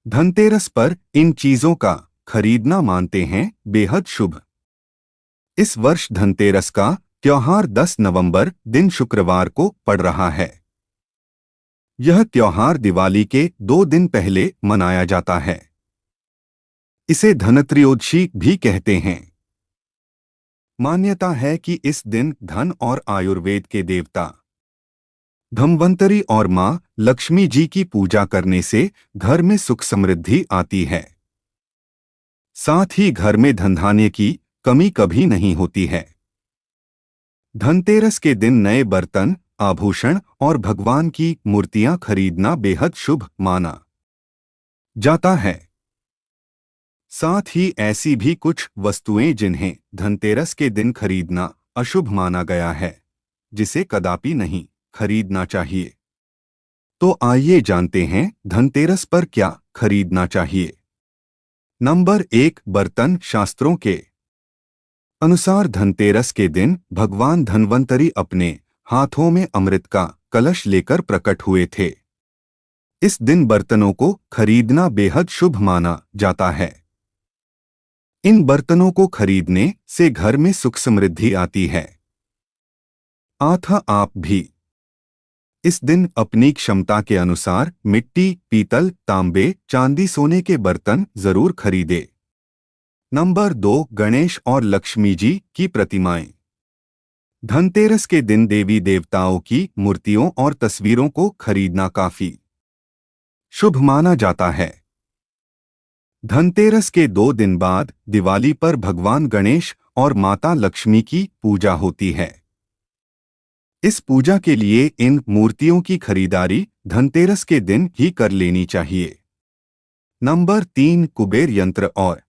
धनतेरस पर इन चीजों का खरीदना मानते हैं बेहद शुभ। इस वर्ष धनतेरस का त्योहार 10 नवंबर दिन शुक्रवार को पड़ रहा है। यह त्योहार दिवाली के 2 दिन पहले मनाया जाता है। इसे धनत्रयोदशी भी कहते हैं। मान्यता है कि इस दिन धन और आयुर्वेद के देवता धन्वंतरी और मां लक्ष्मी जी की पूजा करने से घर में सुख समृद्धि आती है। साथ ही घर में धनधान्य की कमी कभी नहीं होती है। धनतेरस के दिन नए बर्तन, आभूषण और भगवान की मूर्तियां खरीदना बेहद शुभ माना जाता है। साथ ही ऐसी भी कुछ वस्तुएं जिन्हें धनतेरस के दिन खरीदना अशुभ माना गया है, जिसे कदापि नहीं खरीदना चाहिए। तो आइए जानते हैं धनतेरस पर क्या खरीदना चाहिए। नंबर 1, बर्तन। शास्त्रों के अनुसार धनतेरस के दिन भगवान धन्वंतरी अपने हाथों में अमृत का कलश लेकर प्रकट हुए थे। इस दिन बर्तनों को खरीदना बेहद शुभ माना जाता है। इन बर्तनों को खरीदने से घर में सुख समृद्धि आती है। आप भी इस दिन अपनी क्षमता के अनुसार मिट्टी, पीतल, तांबे, चांदी, सोने के बर्तन जरूर खरीदे। नंबर 2, गणेश और लक्ष्मी जी की प्रतिमाएं। धनतेरस के दिन देवी देवताओं की मूर्तियों और तस्वीरों को खरीदना काफी शुभ माना जाता है। धनतेरस के 2 दिन बाद दिवाली पर भगवान गणेश और माता लक्ष्मी की पूजा होती है। इस पूजा के लिए इन मूर्तियों की खरीदारी धनतेरस के दिन ही कर लेनी चाहिए। नंबर 3, कुबेर यंत्र और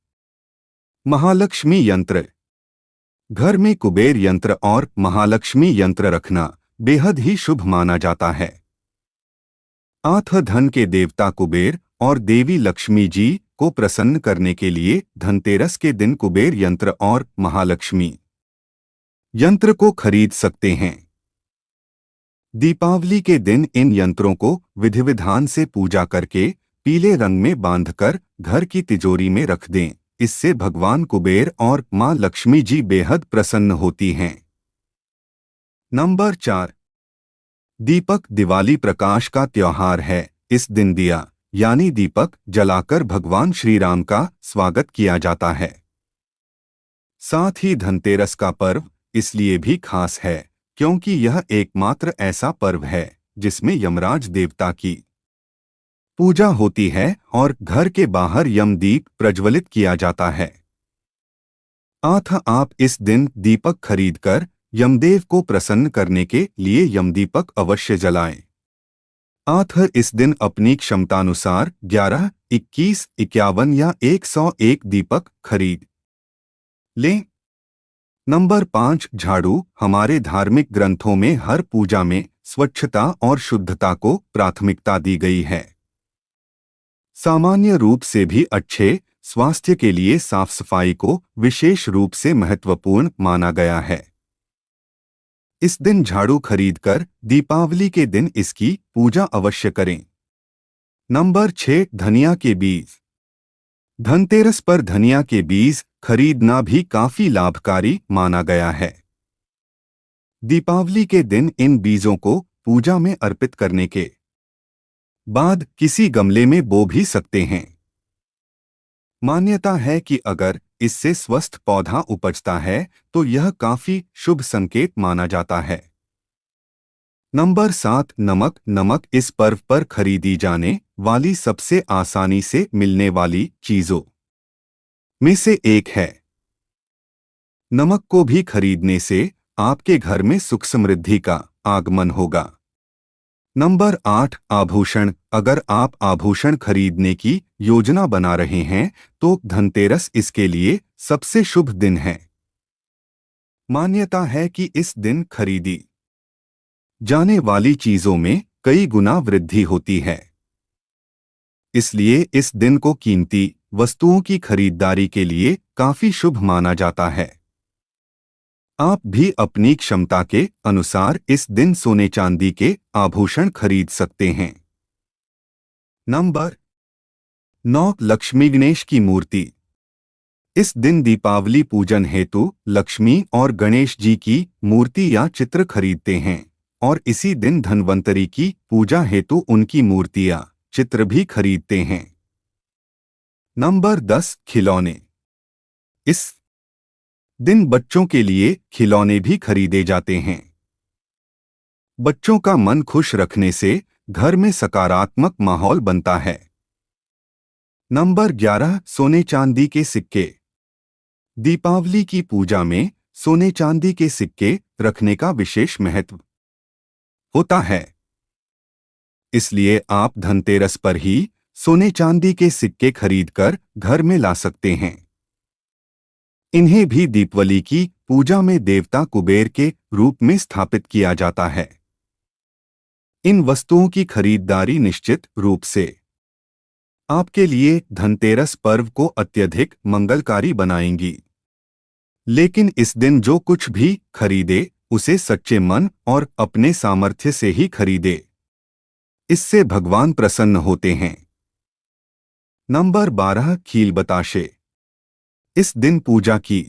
महालक्ष्मी यंत्र। घर में कुबेर यंत्र और महालक्ष्मी यंत्र रखना बेहद ही शुभ माना जाता है। धन के देवता कुबेर और देवी लक्ष्मी जी को प्रसन्न करने के लिए धनतेरस के दिन कुबेर यंत्र और महालक्ष्मी यंत्र को खरीद सकते हैं। दीपावली के दिन इन यंत्रों को विधि विधान से पूजा करके पीले रंग में बांधकर घर की तिजोरी में रख दें। इससे भगवान कुबेर और मां लक्ष्मी जी बेहद प्रसन्न होती हैं। नंबर 4, दीपक। दिवाली प्रकाश का त्योहार है। इस दिन दिया यानी दीपक जलाकर भगवान श्री राम का स्वागत किया जाता है। साथ ही धनतेरस का पर्व इसलिए भी खास है क्योंकि यह एकमात्र ऐसा पर्व है जिसमें यमराज देवता की पूजा होती है और घर के बाहर यमदीप प्रज्वलित किया जाता है। आप इस दिन दीपक खरीदकर यमदेव को प्रसन्न करने के लिए यमदीपक अवश्य जलाएं। इस दिन अपनी क्षमतानुसार 11, 21, 51 या 101 दीपक खरीद लें। नंबर 5, झाड़ू। हमारे धार्मिक ग्रंथों में हर पूजा में स्वच्छता और शुद्धता को प्राथमिकता दी गई है। सामान्य रूप से भी अच्छे स्वास्थ्य के लिए साफ सफाई को विशेष रूप से महत्वपूर्ण माना गया है। इस दिन झाड़ू खरीदकर दीपावली के दिन इसकी पूजा अवश्य करें। नंबर 6, धनिया के बीज। धनतेरस पर धनिया के बीज खरीदना भी काफी लाभकारी माना गया है। दीपावली के दिन इन बीजों को पूजा में अर्पित करने के बाद किसी गमले में बो भी सकते हैं। मान्यता है कि अगर इससे स्वस्थ पौधा उपजता है तो यह काफी शुभ संकेत माना जाता है। नंबर 7, नमक। नमक इस पर्व पर खरीदी जाने वाली सबसे आसानी से मिलने वाली चीजों में से एक है। नमक को भी खरीदने से आपके घर में सुख समृद्धि का आगमन होगा। नंबर 8, आभूषण। अगर आप आभूषण खरीदने की योजना बना रहे हैं तो धनतेरस इसके लिए सबसे शुभ दिन है। मान्यता है कि इस दिन खरीदी जाने वाली चीजों में कई गुना वृद्धि होती है। इसलिए इस दिन को कीमती वस्तुओं की खरीदारी के लिए काफी शुभ माना जाता है। आप भी अपनी क्षमता के अनुसार इस दिन सोने चांदी के आभूषण खरीद सकते हैं। नंबर 9 लक्ष्मी गणेश की मूर्ति। इस दिन दीपावली पूजन हेतु लक्ष्मी और गणेश जी की मूर्ति या चित्र खरीदते हैं और इसी दिन धन्वंतरी की पूजा हेतु उनकी मूर्तियां चित्र भी खरीदते हैं। नंबर 10 खिलौने। इस दिन बच्चों के लिए खिलौने भी खरीदे जाते हैं। बच्चों का मन खुश रखने से घर में सकारात्मक माहौल बनता है। नंबर 11 सोने चांदी के सिक्के। दीपावली की पूजा में सोने चांदी के सिक्के रखने का विशेष महत्व होता है। इसलिए आप धनतेरस पर ही सोने चांदी के सिक्के खरीदकर घर में ला सकते हैं। इन्हें भी दीपावली की पूजा में देवता कुबेर के रूप में स्थापित किया जाता है। इन वस्तुओं की खरीदारी निश्चित रूप से आपके लिए धनतेरस पर्व को अत्यधिक मंगलकारी बनाएंगी। लेकिन इस दिन जो कुछ भी खरीदे उसे सच्चे मन और अपने सामर्थ्य से ही खरीदे। इससे भगवान प्रसन्न होते हैं। नंबर 12 खील बताशे। इस दिन पूजा की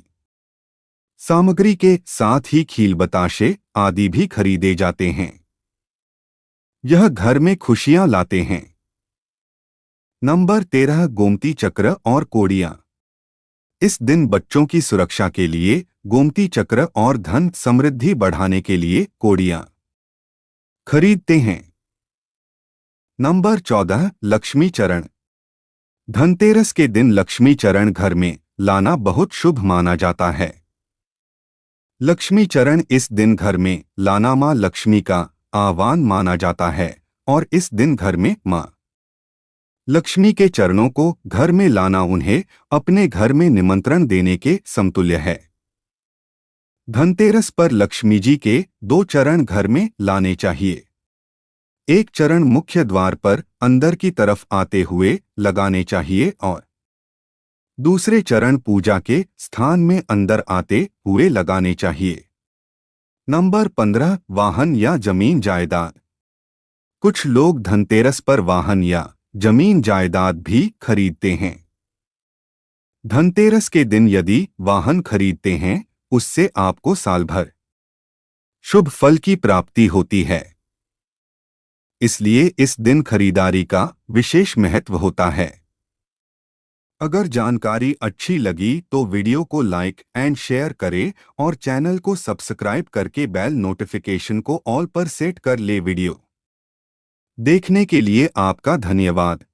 सामग्री के साथ ही खील बताशे आदि भी खरीदे जाते हैं। यह घर में खुशियां लाते हैं। नंबर 13 गोमती चक्र और कोड़ियां। इस दिन बच्चों की सुरक्षा के लिए गोमती चक्र और धन समृद्धि बढ़ाने के लिए कोड़ियां खरीदते हैं। नंबर 14 लक्ष्मी चरण। धनतेरस के दिन लक्ष्मी चरण घर में लाना बहुत शुभ माना जाता है। लक्ष्मी चरण इस दिन घर में लाना मां लक्ष्मी का आह्वान माना जाता है और इस दिन घर में मां लक्ष्मी के चरणों को घर में लाना उन्हें अपने घर में निमंत्रण देने के समतुल्य है। धनतेरस पर लक्ष्मी जी के 2 चरण घर में लाने चाहिए। एक चरण मुख्य द्वार पर अंदर की तरफ आते हुए लगाने चाहिए और दूसरे चरण पूजा के स्थान में अंदर आते हुए लगाने चाहिए। नंबर 15 वाहन या जमीन जायदाद। कुछ लोग धनतेरस पर वाहन या जमीन जायदाद भी खरीदते हैं। धनतेरस के दिन यदि वाहन खरीदते हैं उससे आपको साल भर शुभ फल की प्राप्ति होती है। इसलिए इस दिन खरीदारी का विशेष महत्व होता है। अगर जानकारी अच्छी लगी तो वीडियो को लाइक एंड शेयर करें और चैनल को सब्सक्राइब करके बेल नोटिफिकेशन को ऑल पर सेट कर ले। वीडियो देखने के लिए आपका धन्यवाद।